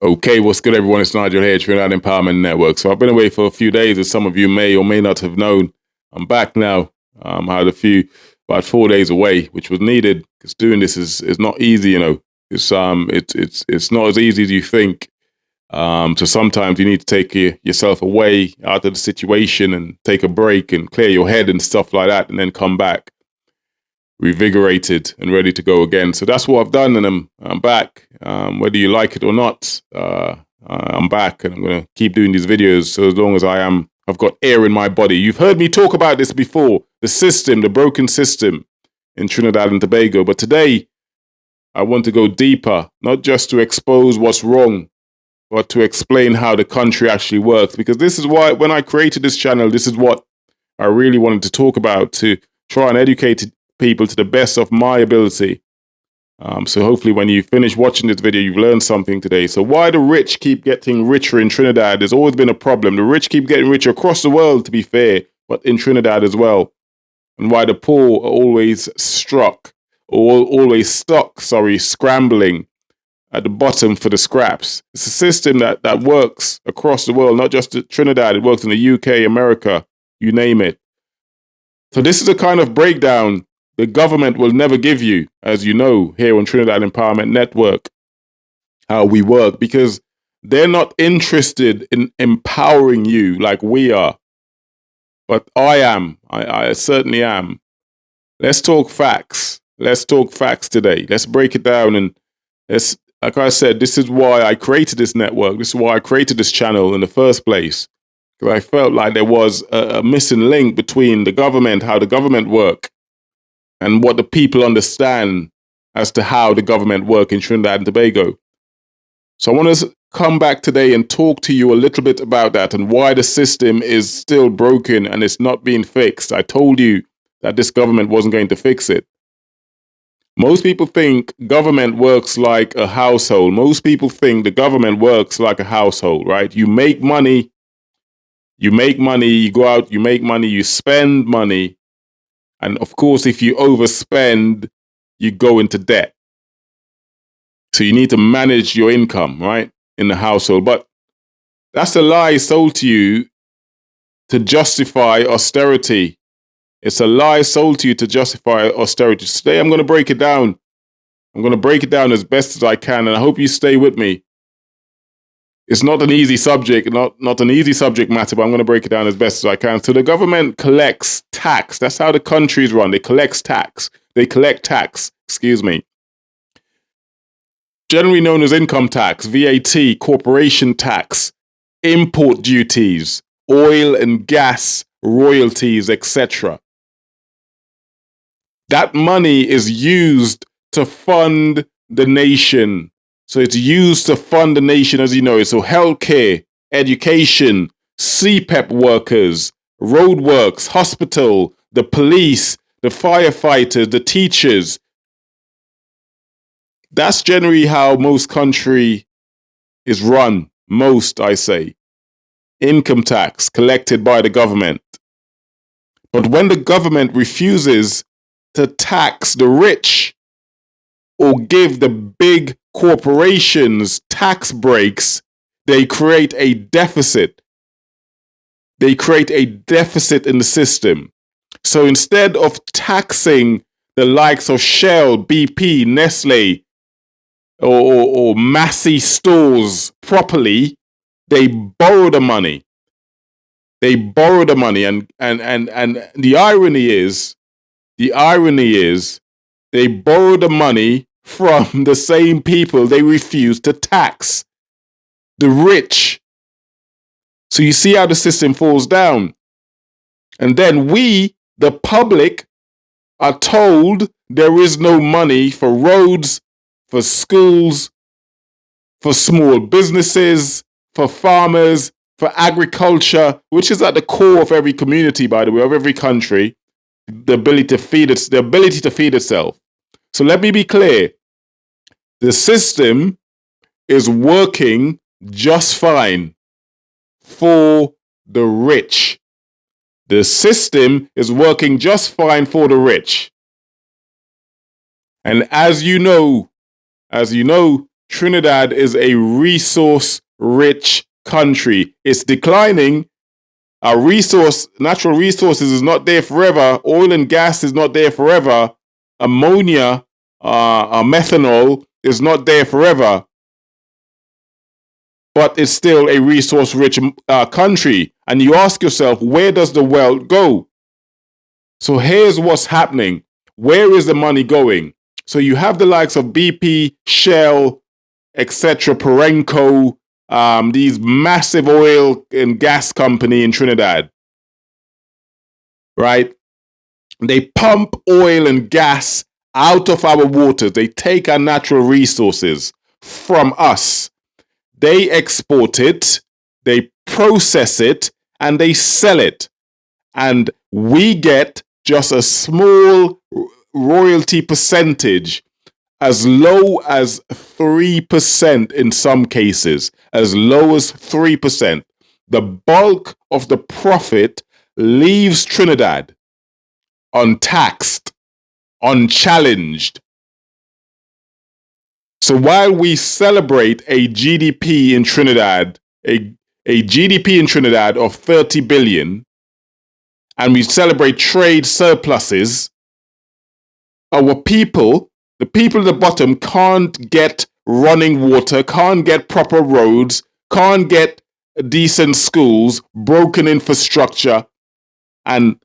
Okay, what's good, everyone? It's Nigel here, Trinidad Empowerment Network. So I've been away for a few days, as some of you may or may not have known. I'm back now. I had about 4 days away, which was needed because doing this is not easy. It's not as easy as you think. So sometimes you need to take yourself away out of the situation and take a break and clear your head and stuff like that, and then come back revigorated and ready to go again. So that's what I've done, and I'm back. Whether you like it or not, I'm back, and I'm going to keep doing these videos. So as long as I've got air in my body. You've heard me talk about this before, the broken system in Trinidad and Tobago. But today, I want to go deeper, not just to expose what's wrong, but to explain how the country actually works. Because this is why, when I created this channel, this is what I really wanted to talk about, to try and educate people to the best of my ability. So hopefully when you finish watching this video, you've learned something today. So why the rich keep getting richer in Trinidad? There's always been a problem. The rich keep getting richer across the world, to be fair, but in Trinidad as well. And why the poor are always stuck, scrambling at the bottom for the scraps. It's a system that works across the world, not just Trinidad. It works in the UK, America, you name it. So this is a kind of breakdown the government will never give you, as you know, here on Trinidad Empowerment Network, how we work, because they're not interested in empowering you like we are. But I am. I certainly am. Let's talk facts. Let's talk facts today. Let's break it down. And like I said, this is why I created this network. This is why I created this channel in the first place. Because I felt like there was a missing link between the government, how the government work, and what the people understand as to how the government work in Trinidad and Tobago. So I want to come back today and talk to you a little bit about that and why the system is still broken and it's not being fixed. I told you that this government wasn't going to fix it. Most people think government works like a household. Most people think the government works like a household, right? You make money, you go out, you make money, you spend money. And of course, if you overspend, you go into debt. So you need to manage your income, right, in the household. But that's a lie sold to you to justify austerity. It's a lie sold to you to justify austerity. Today, I'm going to break it down. I'm going to break it down as best as I can, and I hope you stay with me. It's not an easy subject, not an easy subject matter, but I'm going to break it down as best as I can. So the government collects tax. That's how the countries run. They collect tax. Generally known as income tax, VAT, corporation tax, import duties, oil and gas royalties, etc. That money is used to fund the nation. So it's used to fund the nation, as you know. So healthcare, education, CEPEP workers, roadworks, hospital, the police, the firefighters, the teachers. That's generally how most country is run. Most, I say. Income tax collected by the government. But when the government refuses to tax the rich or give the big corporations tax breaks, they create a deficit. They create a deficit in the system. So instead of taxing the likes of Shell, BP, Nestle, or Massey stores properly, they borrow the money. They borrow the money, and the irony is, they borrow the money from the same people they refuse to tax, the rich. So you see how the system falls down. And then we, the public, are told there is no money for roads, for schools, for small businesses, for farmers, for agriculture, which is at the core of every community, by the way, of every country, the ability to feed itself. So let me be clear. The system is working just fine for the rich. The system is working just fine for the rich. And as you know, Trinidad is a resource-rich country. It's declining. Our natural resources is not there forever. Oil and gas is not there forever. Ammonia, methanol is not there forever. But it's still a resource-rich country. And you ask yourself, where does the wealth go? So here's what's happening. Where is the money going? So you have the likes of BP, Shell, etc., Perenco, these massive oil and gas company in Trinidad, right? They pump oil and gas out of our waters. They take our natural resources from us. They export it, they process it, and they sell it. And we get just a small royalty percentage, as low as 3% in some cases, as low as 3%. The bulk of the profit leaves Trinidad untaxed, unchallenged. So while we celebrate a GDP in Trinidad, a GDP in Trinidad of 30 billion, and we celebrate trade surpluses, our people, the people at the bottom, can't get running water, can't get proper roads, can't get decent schools, broken infrastructure, and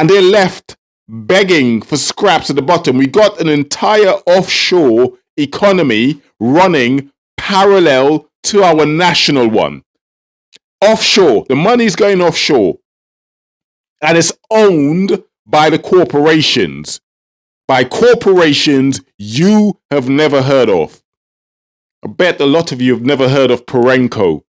they're left begging for scraps at the bottom. We got an entire offshore economy running parallel to our national one. Offshore, the money's going offshore, and it's owned by the corporations. By corporations you have never heard of. I bet a lot of you have never heard of Perenco,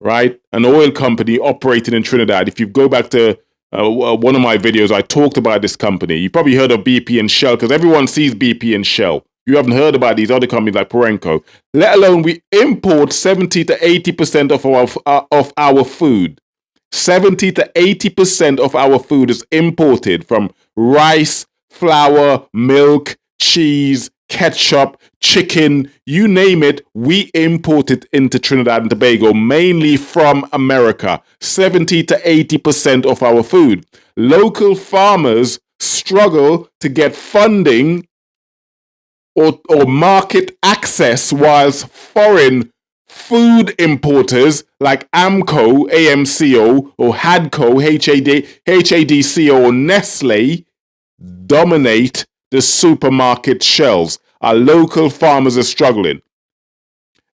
right? An oil company operating in Trinidad. If you go back to one of my videos, I talked about this company. You probably heard of BP and Shell because everyone sees BP and Shell. You haven't heard about these other companies like Perenco. Let alone we import 70 to 80% of our food. 70 to 80% of our food is imported, from rice, flour, milk, cheese, ketchup, chicken, you name it, we import it into Trinidad and Tobago, mainly from America. 70 to 80% of our food. Local farmers struggle to get funding or market access, whilst foreign food importers like AMCO, or HADCO, HADCO, or Nestle dominate the supermarket shelves. Our local farmers are struggling.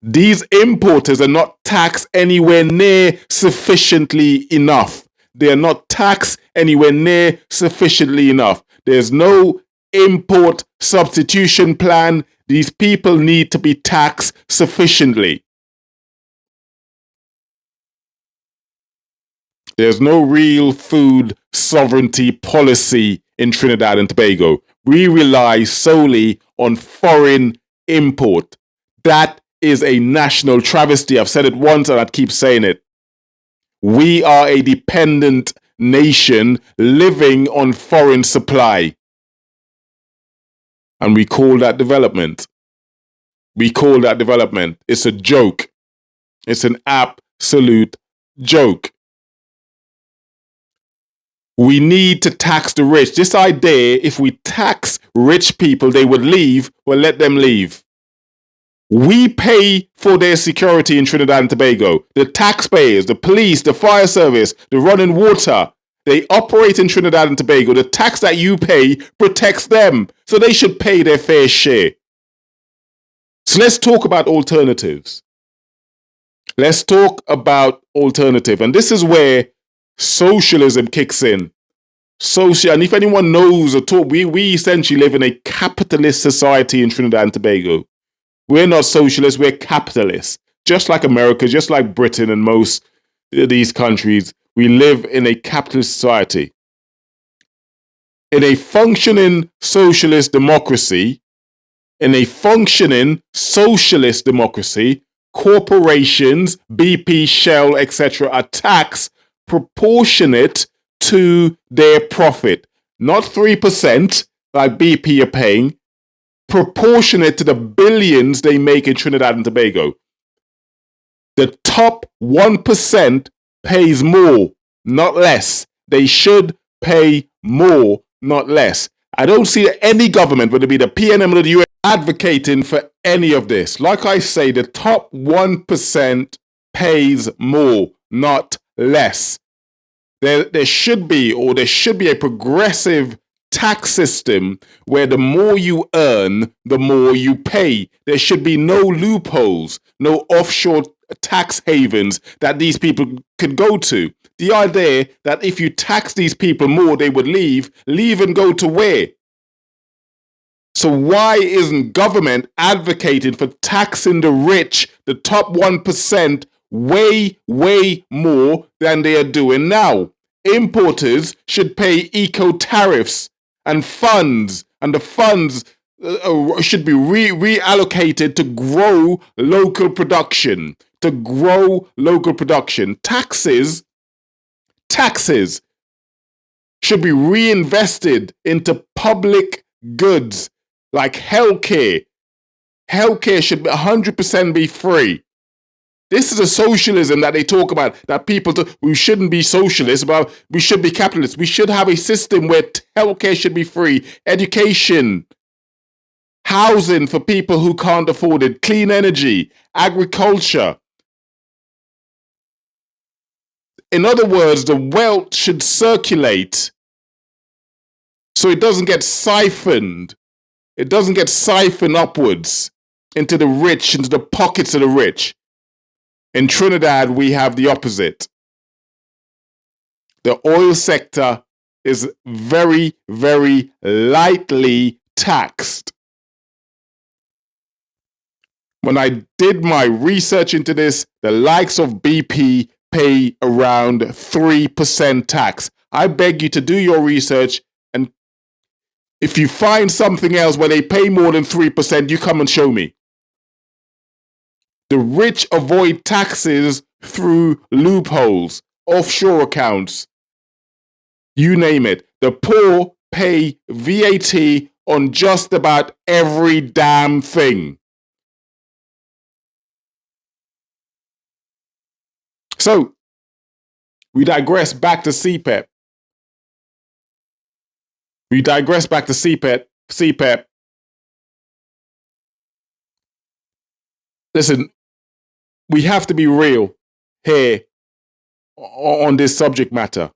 These importers are not taxed anywhere near sufficiently enough. They are not taxed anywhere near sufficiently enough. There's no import substitution plan. These people need to be taxed sufficiently. There's no real food sovereignty policy in Trinidad and Tobago. We rely solely on foreign import. That is a national travesty. I've said it once and I'd keep saying it. We are a dependent nation living on foreign supply. And we call that development. We call that development. It's a joke. It's an absolute joke. We need to tax the rich. This idea, if we tax rich people, they would leave, well, let them leave. We pay for their security in Trinidad and Tobago. The taxpayers, the police, the fire service, the running water, they operate in Trinidad and Tobago. The tax that you pay protects them, so they should pay their fair share. So let's talk about alternatives. Let's talk about alternative. And this is where socialism kicks in. And if anyone knows at all, we essentially live in a capitalist society in Trinidad and Tobago. We're not socialists, we're capitalists. Just like America, just like Britain and most of these countries, we live in a capitalist society. In a functioning socialist democracy, corporations, BP, Shell, etc., are taxed proportionate to their profit. Not 3% like BP are paying, proportionate to the billions they make in Trinidad and Tobago. The top 1% pays more, not less. They should pay more, not less. I don't see any government, whether it be the PNM or the UN, advocating for any of this. Like I say, the top 1% pays more, not less. There should be a progressive tax system where the more you earn, the more you pay. There should be no loopholes, no offshore tax havens that these people could go to. The idea that if you tax these people more, they would leave and go to where? So why isn't government advocating for taxing the rich, the top 1%, way, way more than they are doing now? Importers should pay eco tariffs and funds, and the funds should be reallocated to grow local production. Taxes should be reinvested into public goods like healthcare. Healthcare should 100% be free. This is a socialism that they talk about, that we shouldn't be socialists, but we should be capitalists. We should have a system where healthcare should be free, education, housing for people who can't afford it, clean energy, agriculture. In other words, the wealth should circulate so it doesn't get siphoned. It doesn't get siphoned upwards into the rich, into the pockets of the rich. In Trinidad, we have the opposite. The oil sector is very, very lightly taxed. When I did my research into this, the likes of BP pay around 3% tax. I beg you to do your research, and if you find something else where they pay more than 3%, you come and show me. The rich avoid taxes through loopholes, offshore accounts, you name it. The poor pay VAT on just about every damn thing. So, we digress back to CEPEP. CEPEP. Listen, we have to be real here on this subject matter.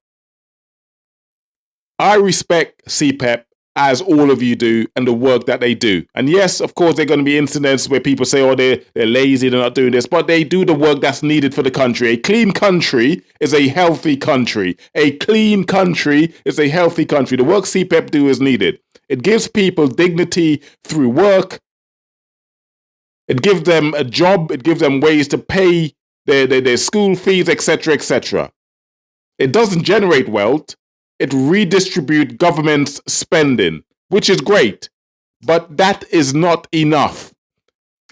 I respect CEPEP, as all of you do, and the work that they do. And yes, of course, there are going to be incidents where people say, oh, they're lazy, they're not doing this, but they do the work that's needed for the country. A clean country is a healthy country. A clean country is a healthy country. The work CEPEP do is needed. It gives people dignity through work. It gives them a job. It gives them ways to pay their school fees, etc., etc. It doesn't generate wealth. It redistributes government's spending, which is great. But that is not enough.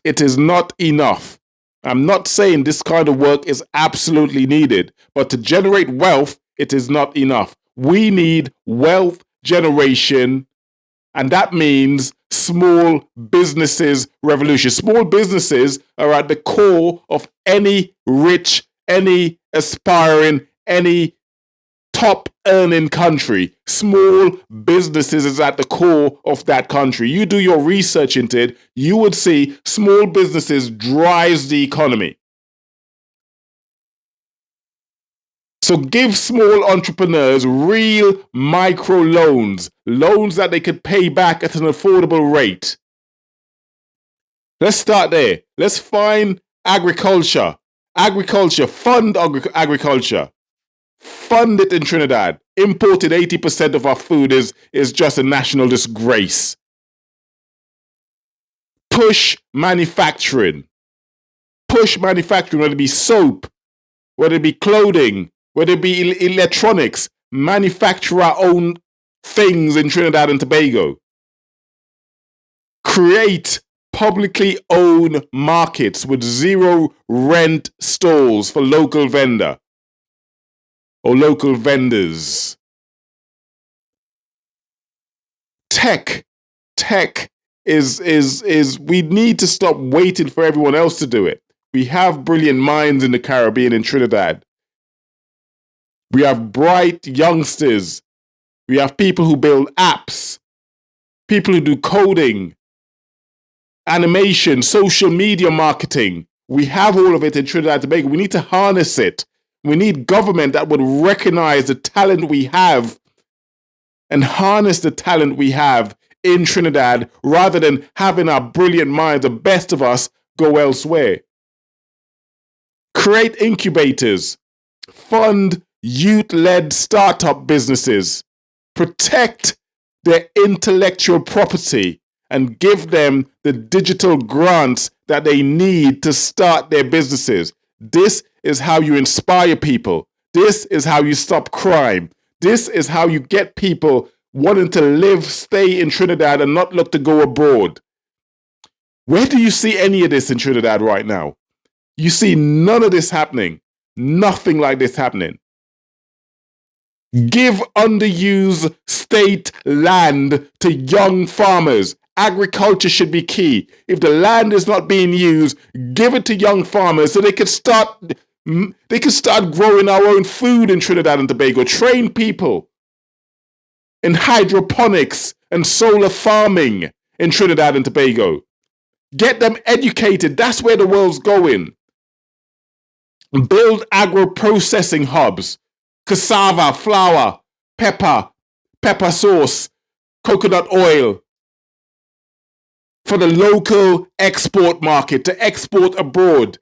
It is not enough. I'm not saying this kind of work is absolutely needed, but to generate wealth, it is not enough. We need wealth generation, and that means small businesses revolution. Small businesses are at the core of any rich, any aspiring, any top earning country. Small businesses is at the core of that country. You do your research into it, you would see small businesses drives the economy. So give small entrepreneurs real micro loans that they could pay back at an affordable rate. Let's start there. Let's find agriculture. Fund agriculture. Fund it in Trinidad. Imported 80% of our food is just a national disgrace. Push manufacturing, whether it be soap, whether it be clothing, whether it be electronics. Manufacture our own things in Trinidad and Tobago. Create publicly owned markets with zero rent stalls for local vendor or local vendors. Tech is we need to stop waiting for everyone else to do it. We have brilliant minds in the Caribbean, in Trinidad. We have bright youngsters. We have people who build apps, people who do coding, animation, social media marketing. We have all of it in Trinidad and Tobago. We need to harness it. We need government that would recognize the talent we have and harness the talent we have in Trinidad rather than having our brilliant minds, the best of us, go elsewhere. Create incubators. Fund youth-led startup businesses. Protect their intellectual property and give them the digital grants that they need to start their businesses. This is how you inspire people. This is how you stop crime. This is how you get people wanting to live, stay in Trinidad and not look to go abroad. Where do you see any of this in Trinidad right now? You see none of this happening. Nothing like this happening. Give underused state land to young farmers. Agriculture should be key. If the land is not being used, give it to young farmers so they can start growing our own food in Trinidad and Tobago. Train people in hydroponics and solar farming in Trinidad and Tobago. Get them educated. That's where the world's going. Build agro-processing hubs. Cassava, flour, pepper sauce, coconut oil for the local export market to export abroad.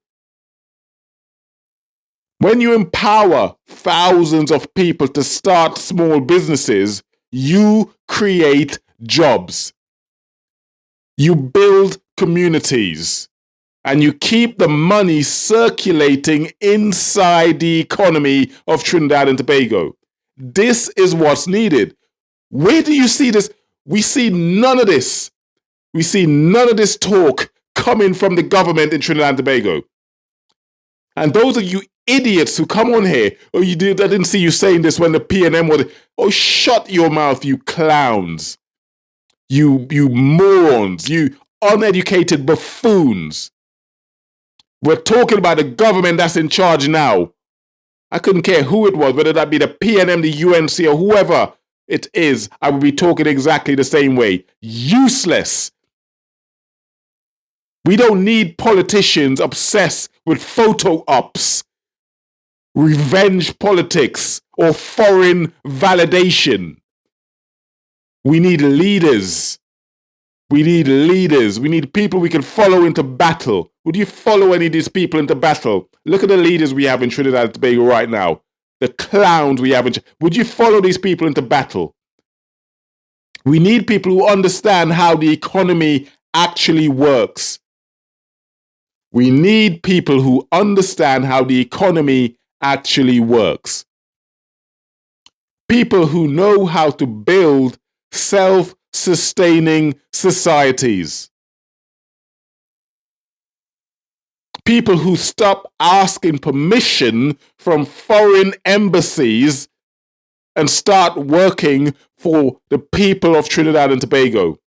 When you empower thousands of people to start small businesses, you create jobs. You build communities. And you keep the money circulating inside the economy of Trinidad and Tobago. This is what's needed. Where do you see this? We see none of this. We see none of this talk coming from the government in Trinidad and Tobago. And those of you idiots who come on here, I didn't see you saying this when the PNM was, shut your mouth, you clowns. You morons, you uneducated buffoons. We're talking about the government that's in charge now. I couldn't care who it was, whether that be the PNM, the UNC, or whoever it is, I would be talking exactly the same way. Useless. We don't need politicians obsessed with photo ops, revenge politics, or foreign validation. We need leaders. We need leaders. We need people we can follow into battle. Would you follow any of these people into battle? Look at the leaders we have in Trinidad and Tobago right now. The clowns we have. Would you follow these people into battle? We need people who understand how the economy actually works. We need people who understand how the economy actually works. People who know how to build self-sustaining societies. People who stop asking permission from foreign embassies and start working for the people of Trinidad and Tobago.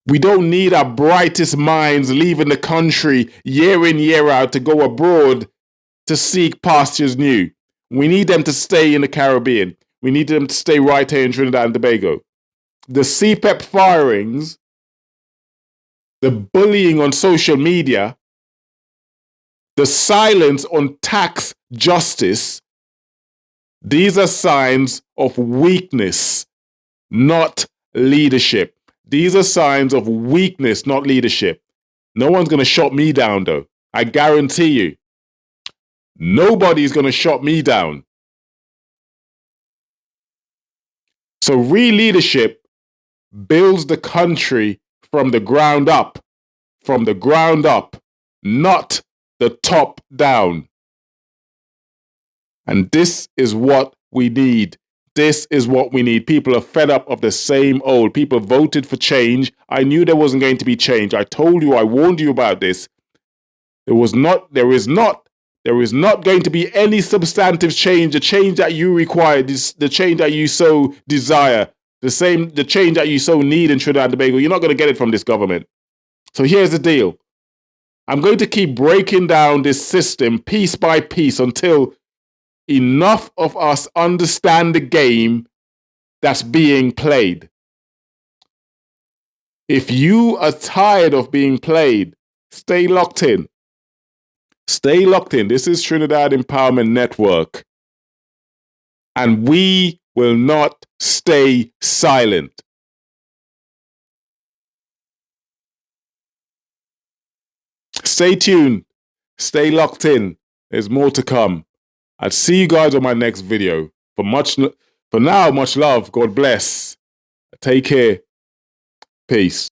We don't need our brightest minds leaving the country year in, year out to go abroad to seek pastures new. We need them to stay in the Caribbean. We need them to stay right here in Trinidad and Tobago. The CEPEP firings, the bullying on social media, the silence on tax justice, these are signs of weakness, not leadership. These are signs of weakness, not leadership. No one's going to shut me down, though. I guarantee you. Nobody's going to shut me down. So real leadership builds the country from the ground up, not the top down. And this is what we need. This is what we need. People are fed up of the same old. People voted for change. I knew there wasn't going to be change. I told you, I warned you about this. There is not going to be any substantive change, the change that you require, the change that you so desire. the change that you so need in Trinidad and Tobago, you're not going to get it from this government. So here's the deal. I'm going to keep breaking down this system piece by piece until enough of us understand the game that's being played. If you are tired of being played, stay locked in. Stay locked in. This is Trinidad Empowerment Network. And we will not stay silent. Stay tuned. Stay locked in. There's more to come. I'll see you guys on my next video. For now, much love. God bless. Take care. Peace.